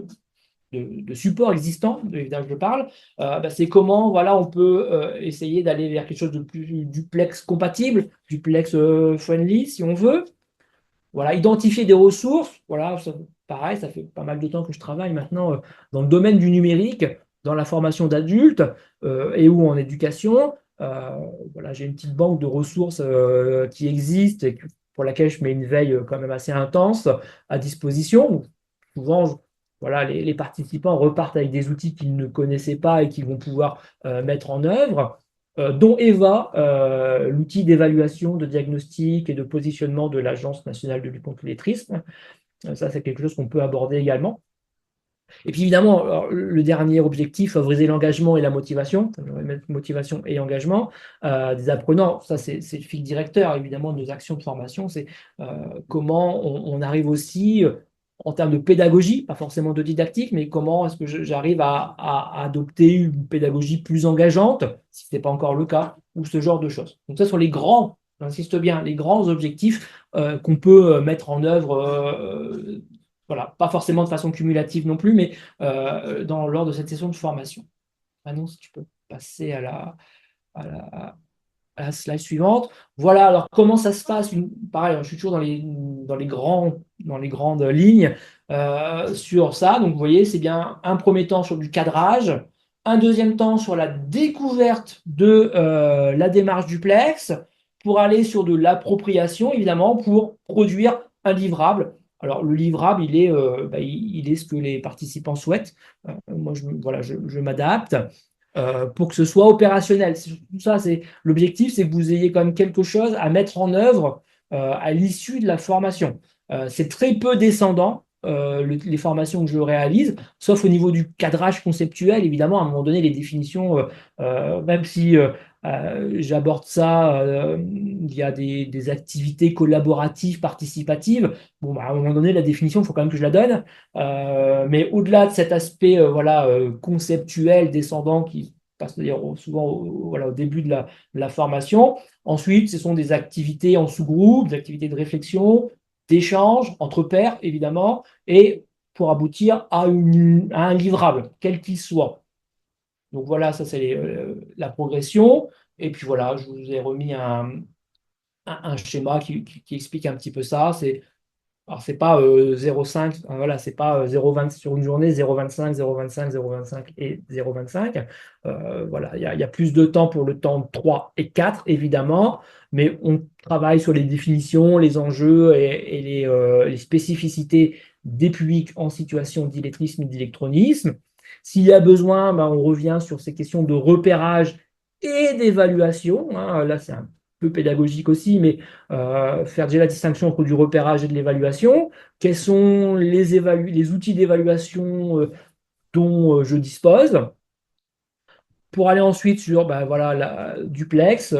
de supports existants, évidemment, je parle. Bah, c'est comment voilà, on peut essayer d'aller vers quelque chose de plus duplex compatible, duplex friendly, si on veut. Voilà, identifier des ressources. Voilà, pareil, ça fait pas mal de temps que je travaille maintenant dans le domaine du numérique, dans la formation d'adultes et ou en éducation. Voilà, j'ai une petite banque de ressources qui existe et pour laquelle je mets une veille quand même assez intense à disposition. Souvent, voilà, les participants repartent avec des outils qu'ils ne connaissaient pas et qu'ils vont pouvoir mettre en œuvre dont EVA, l'outil d'évaluation, de diagnostic et de positionnement de l'Agence nationale de lutte contre l'illettrisme. Ça, c'est quelque chose qu'on peut aborder également. Et puis évidemment, alors, le dernier objectif, favoriser l'engagement et la motivation. Je vais mettre motivation et engagement des apprenants. Ça, c'est le fil directeur, évidemment, de nos actions de formation. C'est comment on arrive aussi, en termes de pédagogie, pas forcément de didactique, mais comment est-ce que j'arrive à adopter une pédagogie plus engageante, si ce n'est pas encore le cas, ou ce genre de choses. Donc ça sont les grands, j'insiste bien, les grands objectifs qu'on peut mettre en œuvre voilà, pas forcément de façon cumulative non plus, mais lors de cette session de formation. Manon, si tu peux passer à la, à la slide suivante. Voilà, alors comment ça se passe pareil, je suis toujours dans les grandes lignes sur ça. Donc, vous voyez, c'est bien un premier temps sur du cadrage, un deuxième temps sur la découverte de la démarche duplex, pour aller sur de l'appropriation, évidemment, pour produire un livrable. Alors, le livrable, il est ce que les participants souhaitent. Moi, voilà, je m'adapte pour que ce soit opérationnel. Tout ça, c'est l'objectif, c'est que vous ayez quand même quelque chose à mettre en œuvre à l'issue de la formation. C'est très peu descendant. Les formations que je réalise, sauf au niveau du cadrage conceptuel, évidemment, à un moment donné, les définitions, même si j'aborde ça via des activités collaboratives, participatives, bon, bah, à un moment donné, la définition, il faut quand même que je la donne. Mais au-delà de cet aspect voilà, conceptuel descendant qui passe d'ailleurs souvent voilà, au début de la formation, ensuite, ce sont des activités en sous-groupe, des activités de réflexion, d'échange entre pairs, évidemment, et pour aboutir à un livrable, quel qu'il soit. Donc voilà, ça c'est la progression. Et puis voilà, je vous ai remis un schéma qui explique un petit peu ça. Alors, c'est pas 0,5, voilà, c'est pas 0,20 sur une journée, 0,25, 0,25, 0,25 et 0,25. Voilà, il y a plus de temps pour le temps 3 et 4, évidemment, mais on travaille sur les définitions, les enjeux et les spécificités des publics en situation d'illettrisme et d'électronisme. S'il y a besoin, ben, on revient sur ces questions de repérage et d'évaluation. Hein. Là, c'est un peu pédagogique aussi, mais faire déjà la distinction entre du repérage et de l'évaluation. Quels sont les outils d'évaluation dont je dispose? pour aller ensuite sur bah, voilà, la duplex,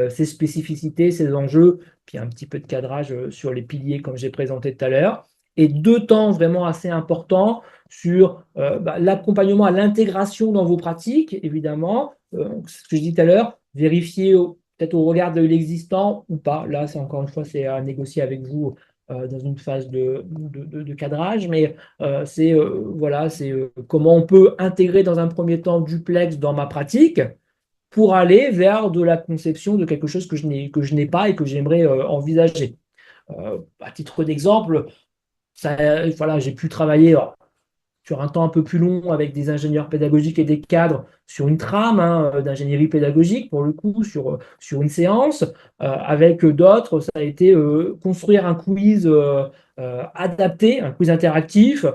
ses spécificités, ses enjeux, puis un petit peu de cadrage sur les piliers comme j'ai présenté tout à l'heure. Et deux temps vraiment assez importants sur bah, l'accompagnement à l'intégration dans vos pratiques, évidemment. Ce que je dis tout à l'heure, vérifier peut-être au regard de l'existant ou pas. Là, c'est encore une fois, c'est à négocier avec vous dans une phase de cadrage, mais voilà, c'est comment on peut intégrer dans un premier temps duplex dans ma pratique pour aller vers de la conception de quelque chose que je n'ai pas et que j'aimerais envisager. À titre d'exemple, voilà, j'ai pu travailler sur un temps un peu plus long avec des ingénieurs pédagogiques et des cadres sur une trame d'ingénierie pédagogique, pour le coup, sur une séance. Avec d'autres, ça a été construire un quiz adapté, un quiz interactif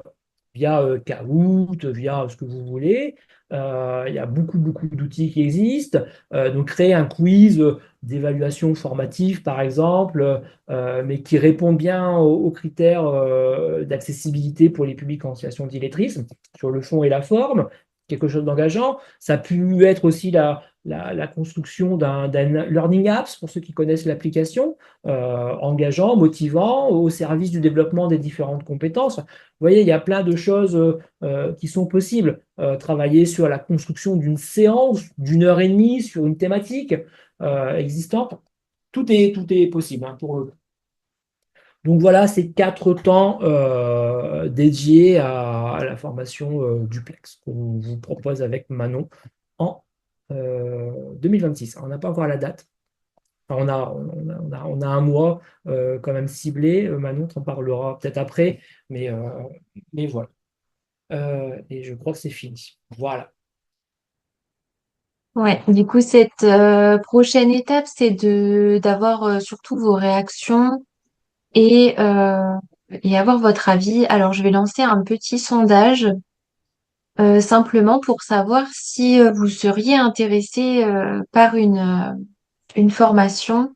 via Kahoot, via ce que vous voulez. Il y a beaucoup d'outils qui existent. Donc, créer un quiz d'évaluation formative, par exemple, mais qui répond bien aux critères d'accessibilité pour les publics en situation d'illettrisme, sur le fond et la forme, quelque chose d'engageant. Ça a pu être aussi la construction d'un learning apps, pour ceux qui connaissent l'application, engageant, motivant, au service du développement des différentes compétences. Vous voyez, il y a plein de choses qui sont possibles. Travailler sur la construction d'une séance d'une heure et demie sur une thématique existante. Tout est possible pour le. Donc voilà, ces quatre temps dédiés à la formation duplex qu'on vous propose avec Manon en 2026. On n'a pas encore la date. Enfin, on a un mois quand même ciblé. Manon t'en parlera peut-être après, mais, euh, mais voilà. Et je crois que c'est fini. Voilà. Ouais, du coup, cette prochaine étape, c'est d'avoir surtout vos réactions et, euh, et avoir votre avis. Alors, je vais lancer un petit sondage simplement pour savoir si vous seriez intéressé par une formation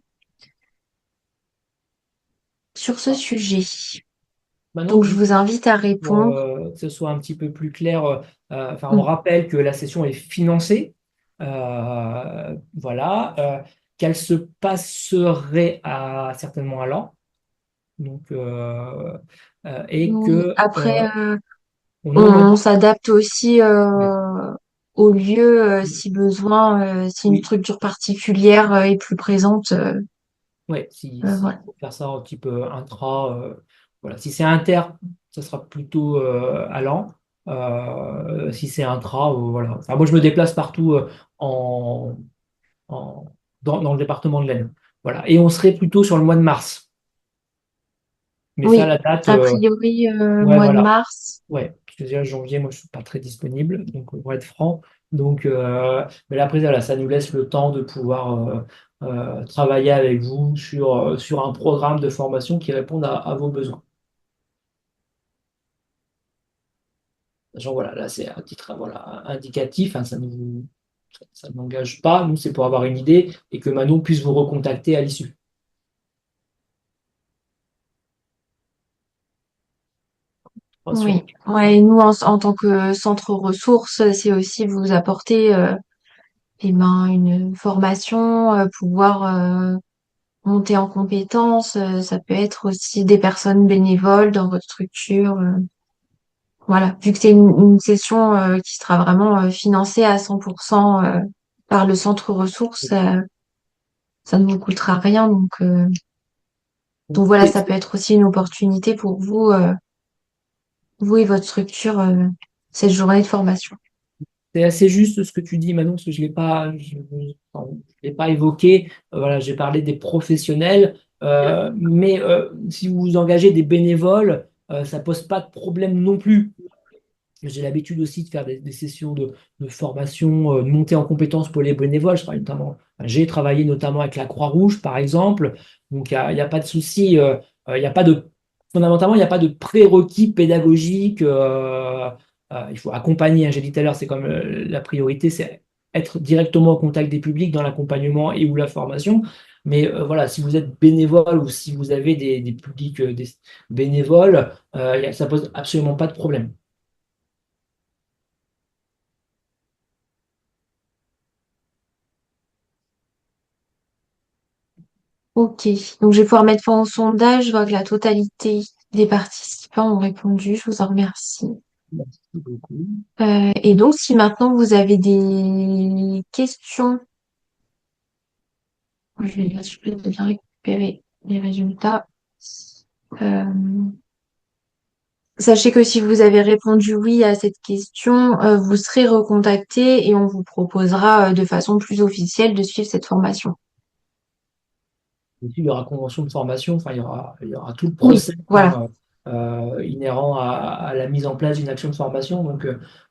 sur ce sujet. Maintenant, Donc, je vous invite à pour répondre. que ce soit un petit peu plus clair, enfin, on Mm. rappelle que la session est financée. Voilà. Qu'elle se passerait certainement à l'an. Donc, et Oui. que Après, on augmente. on s'adapte aussi Ouais, au lieu si besoin, si une oui, structure particulière est plus présente. ouais, si Voilà. faut faire ça un petit peu intra, voilà. Si c'est inter, ça sera plutôt à l'an. Si c'est intra, voilà. Enfin, moi, je me déplace partout en, en- dans le département de l'Aisne. Voilà. Et on serait plutôt sur le mois de mars. Mais ça, Oui, la date, a priori, ouais, mois de voilà. mars. Ouais, parce que déjà janvier, moi je suis pas très disponible, donc pour être franc. Donc, mais là, après, voilà, ça nous laisse le temps de pouvoir travailler avec vous sur un programme de formation qui réponde à vos besoins. Sachant, voilà, là c'est un titre voilà, indicatif, hein, ça ne n'engage pas, nous c'est pour avoir une idée et que Manon puisse vous recontacter à l'issue. Oui. Rassurant. Ouais, et nous, en tant que centre ressources, c'est aussi vous apporter eh ben, une formation, pouvoir monter en compétences. Ça peut être aussi des personnes bénévoles dans votre structure. Voilà, vu que c'est une session qui sera vraiment financée à 100% par le centre ressources, ça ne vous coûtera rien. Donc voilà, ça peut être aussi une opportunité pour vous, vous et votre structure, cette journée de formation. C'est assez juste ce que tu dis, Manon, parce que enfin, je l'ai pas évoqué. Voilà, j'ai parlé des professionnels, mais si vous engagez des bénévoles, ça pose pas de problème non plus. J'ai l'habitude aussi de faire des sessions de formation, de montée en compétences pour les bénévoles. J'ai travaillé notamment avec la Croix-Rouge, par exemple. Donc, il y a pas de souci. Il y a pas de, fondamentalement, il n'y a pas de prérequis pédagogiques. Il faut accompagner, hein, j'ai dit tout à l'heure, c'est comme la priorité, c'est être directement au contact des publics dans l'accompagnement et ou la formation. Mais voilà, si vous êtes bénévole ou si vous avez des publics, des bénévoles, ça pose absolument pas de problème. Ok. Donc, je vais pouvoir mettre fin au sondage. Je vois que la totalité des participants ont répondu. Je vous en remercie. Merci beaucoup. Et donc, si maintenant vous avez des questions, je vais m'assurer de bien récupérer les résultats. Euh, Sachez que si vous avez répondu oui à cette question, vous serez recontacté et on vous proposera de façon plus officielle de suivre cette formation. Et puis, il y aura convention de formation, enfin, il y aura tout le Oui, process voilà, inhérent à la mise en place d'une action de formation. Donc,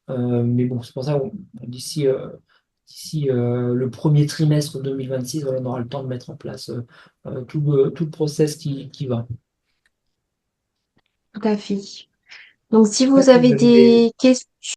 mais bon, c'est pour ça que d'ici le premier trimestre 2026, voilà, on aura le temps de mettre en place tout le process qui va. tout à fait. Donc, si Je sais pas vous si vous avez avez des, des questions,